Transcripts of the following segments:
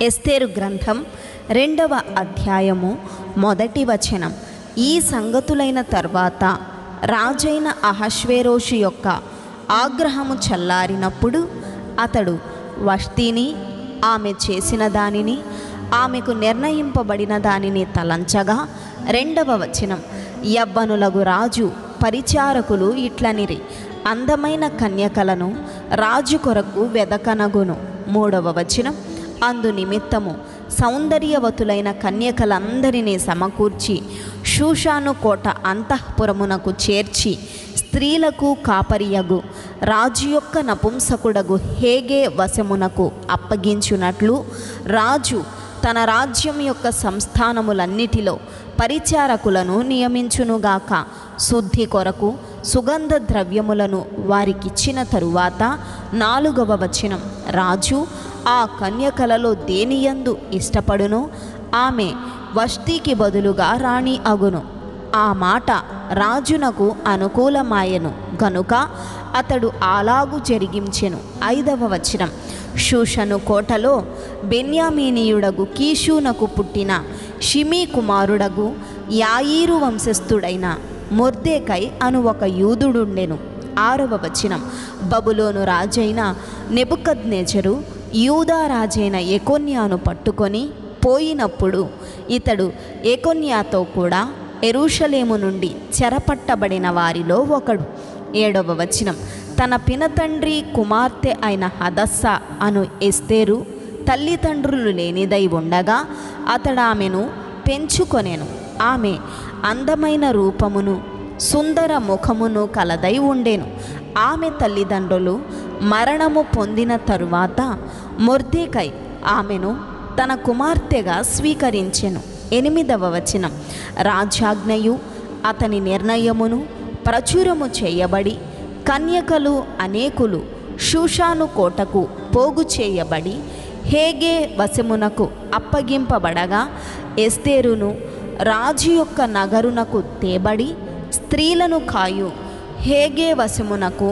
ఎస్తేరు గ్రంథం 2వ అధ్యాయము 1వ వచనం. ఈ సంగతులైన తర్వాత రాజైన అహష్వేరోషు యొక్క ఆగ్రహము చల్లారినప్పుడు అతడు వష్తీని, ఆమె చేసిన దానిని, ఆమెకు నిర్ణయింపబడిన దానిని తలంచగా 2వ వచనం. యవ్వనులగు రాజు పరిచారకులు ఇట్లనిరి, అందమైన కన్యకలను రాజు కొరకు వెదకనగును. 3వ వచనం. అందు నిమిత్తము సౌందర్యవతులైన కన్యకలందరినీ సమకూర్చి షూషాను కోట అంతఃపురమునకు చేర్చి స్త్రీలకు కాపరియగు రాజు యొక్క నపుంసకుడగు హేగే వశమునకు అప్పగించునట్లు రాజు తన రాజ్యం యొక్క సంస్థానములన్నిటిలో పరిచారకులను నియమించునుగాక. శుద్ధి కొరకు సుగంధ ద్రవ్యములను వారికిచ్చిన తరువాత 4వ వచనం. రాజు ఆ కన్యకలలో దేనియందు ఇష్టపడునో ఆమె వష్టికి బదులుగా రాణి అగును. ఆ మాట రాజునకు అనుకూలమాయెను గనుక అతడు అలాగు జరిగించెను. 5వ వచనం. షూషను కోటలో బెన్యామీనీయుడగు కీషునకు పుట్టిన షిమీ కుమారుడగు యాయీరు వంశస్థుడైన మొర్దెకై అను ఒక యూదుడుండెను. 6వ వచనం. బబులోను రాజైన నెబుకద్నెజరు యూదా రాజైన యెకొన్యాను పట్టుకొని పోయినప్పుడు ఇతడు యెకొన్యాతో కూడా యెరూషలేము నుండి చెరపట్టబడిన వారిలో ఒకడు. 7వ వచనం. తన పినతండ్రి కుమార్తె అయిన హదస్సా అను ఎస్తేరు తల్లిదండ్రులు లేనిదై ఉండగా అతడు ఆమెను పెంచుకొనెను. ఆమె అందమైన రూపమును సుందర ముఖమును కలదై ఉండెను. ఆమె తల్లిదండ్రులు మరణము పొందిన తరువాత మొర్దెకై ఆమెను తన కుమార్తెగా స్వీకరించెను. 8వ వచనం. రాజాజ్ఞయు అతని నిర్ణయమును ప్రచురము చేయబడి కన్యకలు అనేకులు షూషాను కోటకు పోగు చేయబడి హేగే వశమునకు అప్పగింపబడగా ఎస్తేరును రాజు యొక్క నగరునకు తేబడి స్త్రీలను కాయు హేగే వశమునకు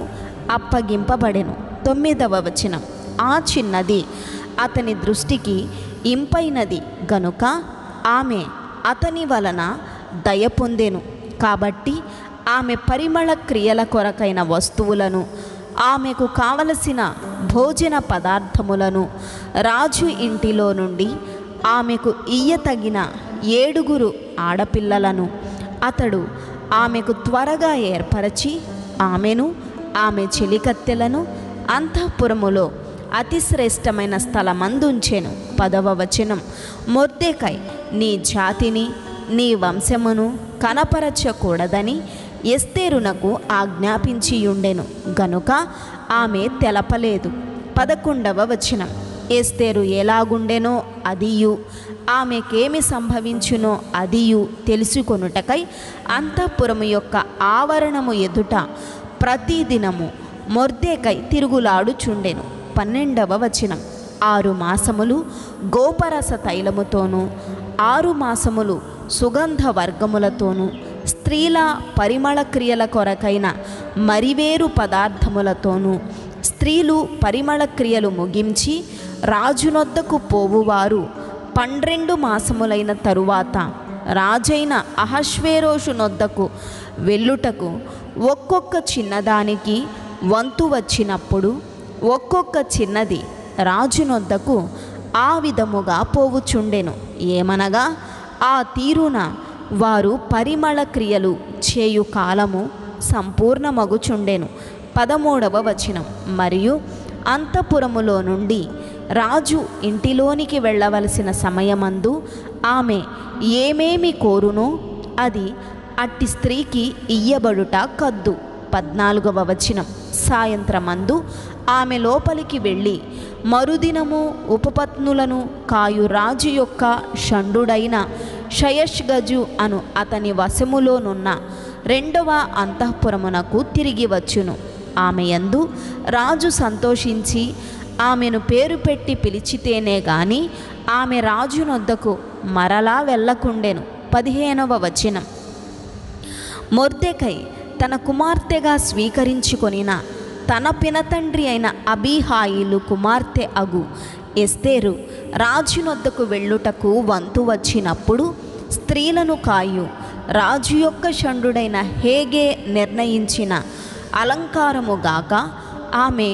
అప్పగింపబడెను. 9వ వచనం. ఆ చిన్నది అతని దృష్టికి ఇంపైనది గనుక ఆమె అతని వలన దయ పొందెను. కాబట్టి ఆమె పరిమళ క్రియల కొరకైన వస్తువులను, ఆమెకు కావలసిన భోజన పదార్థములను రాజు ఇంటిలో నుండి ఆమెకు ఇయ్యతగిన 7 ఆడపిల్లలను అతడు ఆమెకు త్వరగా ఏర్పరచి ఆమెను ఆమె చెలికత్తెలను అంతఃపురములో అతి శ్రేష్టమైన స్థలమందుంచెను. 10వ వచనం. మొర్దెకై నీ జాతిని నీ వంశమును కనపరచకూడదని ఎస్తేరునకు ఆజ్ఞాపించియుండెను గనుక ఆమె తెలపలేదు. 11వ వచనం. ఎస్తేరు ఎలాగుండెనో అదియు ఆమెకేమి సంభవించునో అదియు తెలుసుకొనుటకై అంతఃపురము యొక్క ఆవరణము ఎదుట ప్రతిదినము మొర్దెకై తిరుగులాడుచుండెను. 12వ వచనం. 6 మాసములు గోపరస తైలముతోనూ 6 మాసములు సుగంధ వర్గములతోనూ స్త్రీల పరిమళ క్రియల కొరకైన మరివేరు పదార్థములతోనూ స్త్రీలు పరిమళ క్రియలు ముగించి రాజునొద్దకు పోవువారు 12 మాసములైన తరువాత రాజైన అహష్వేరోషు నొద్దకు వెళ్ళుటకు ఒక్కొక్క చిన్నదానికి వంతు వచ్చినప్పుడు ఒక్కొక్క చిన్నది రాజునొద్దకు ఆ విధముగా పోవుచుండెను. ఏమనగా ఆ తీరున వారు పరిమళ క్రియలు చేయు కాలము సంపూర్ణమగుచుండెను. 13వ వచనం. మరియు అంతఃపురములో నుండి రాజు ఇంటిలోనికి వెళ్ళవలసిన సమయమందు ఆమె ఏమేమి కోరునో అది అట్టి స్త్రీకి ఇయ్యబడుట కద్దు. 14వ వచనం. సాయంత్రమందు ఆమె లోపలికి వెళ్ళి మరుదినము ఉపపత్నులను కాయు రాజు యొక్క షండుడైన షయష్గజు అను అతని వశములోనున్న 2వ అంతఃపురమునకు తిరిగి వచ్చును. ఆమె యందు రాజు సంతోషించి ఆమెను పేరు పెట్టి పిలిచితేనే గాని ఆమె రాజునొద్దకు మరలా వెళ్ళకుండెను. 15వ వచనం. మొర్దెకై తన కుమార్తెగా స్వీకరించుకొనిన తన పినతండ్రి అయిన అబీహాయిలు కుమార్తె అగు ఎస్తేరు రాజునొద్దకు వెళ్ళుటకు వంతు వచ్చినప్పుడు స్త్రీలను కాయు రాజు యొక్క షండుడైన హేగే నిర్ణయించిన అలంకారముగాక ఆమె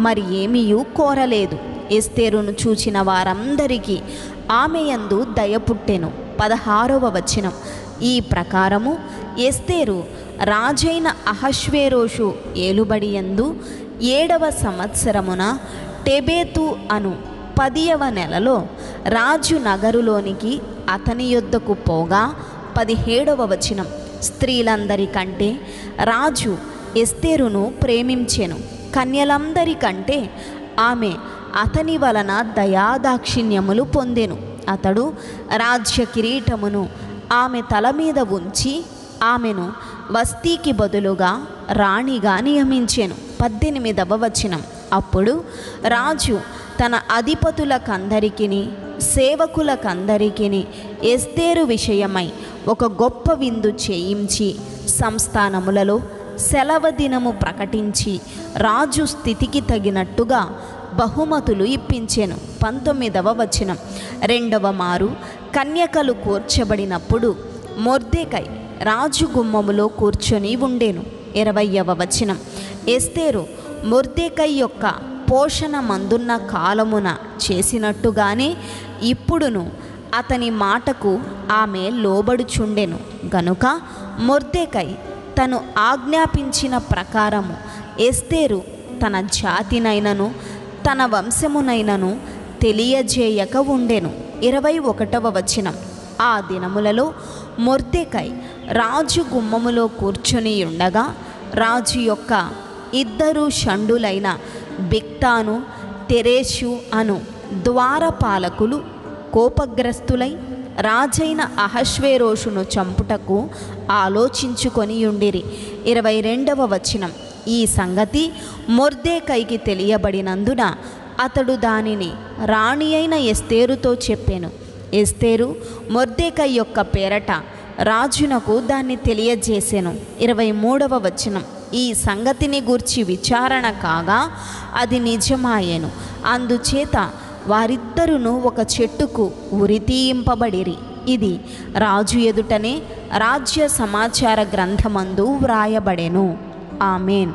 మరి ఏమీయూ కోరలేదు. ఎస్తేరును చూచిన వారందరికీ ఆమె యందు దయ పుట్టెను. 16వ వచనం. ఈ ప్రకారము ఎస్తేరు రాజైన అహష్వేరోషు ఏలుబడి యందు 7వ సంవత్సరమున టెబేతు అను 10వ నెలలో రాజు నగరులోనికి అతని యొద్దకు పోగా 17వ వచనం. స్త్రీలందరికంటే రాజు ఎస్తేరును ప్రేమించెను. కన్యలందరికంటే ఆమె అతని వలన దయాదాక్షిణ్యములు పొందెను. అతడు రాజ్య కిరీటమును ఆమె తల మీద ఉంచి ఆమెను వస్తీకి బదులుగా రాణిగా నియమించెను. 18వ వచనం. అప్పుడు రాజు తన అధిపతులకందరికిని సేవకులకందరికిని ఎస్తేరు విషయమై ఒక గొప్ప విందు చేయించి సంస్థానములలో సెలవు దినము ప్రకటించి రాజు స్థితికి తగినట్టుగా బహుమతులు ఇప్పించెను. 19వ వచనం. 2వ మారు కన్యకలు కూర్చబడినప్పుడు మొర్దెకై రాజు గుమ్మములో కూర్చొని ఉండెను. 20వ వచనం. ఎస్తేరు మొర్దెకై యొక్క పోషణ మందున్న కాలమున చేసినట్టుగానే ఇప్పుడును అతని మాటకు ఆమె లోబడుచుండెను. గనుక మొర్దెకై తను ఆజ్ఞాపించిన ప్రకారము ఎస్తేరు తన జాతినైనను తన వంశమునైనను తెలియజేయక ఉండెను. 21వ వచనం. ఆ దినములలో మొర్దెకై రాజు గుమ్మములో కూర్చుని ఉండగా రాజు యొక్క 2 షండులైన బిక్తాను తెరేషు అను ద్వారపాలకులు కోపగ్రస్తులై రాజైన అహష్వేరోషును చంపుటకు ఆలోచించుకొని ఉండిరి. 22వ వచనం. ఈ సంగతి మొర్దెకైకి తెలియబడినందున అతడు దానిని రాణి అయిన ఎస్తేరుతో చెప్పెను. ఎస్తేరు మొర్దెకై యొక్క పేరట రాజునకు దాన్ని తెలియజేసెను. 23వ వచనం. ఈ సంగతిని గూర్చి విచారణ కాగా అది నిజమాయెను. అందుచేత వారిద్దరును ఒక చెట్టుకు ఉరితీయింపబడిరి. ఇది రాజు ఎదుటనే రాజ్య సమాచార గ్రంథమందు వ్రాయబడెను. ఆమెన్.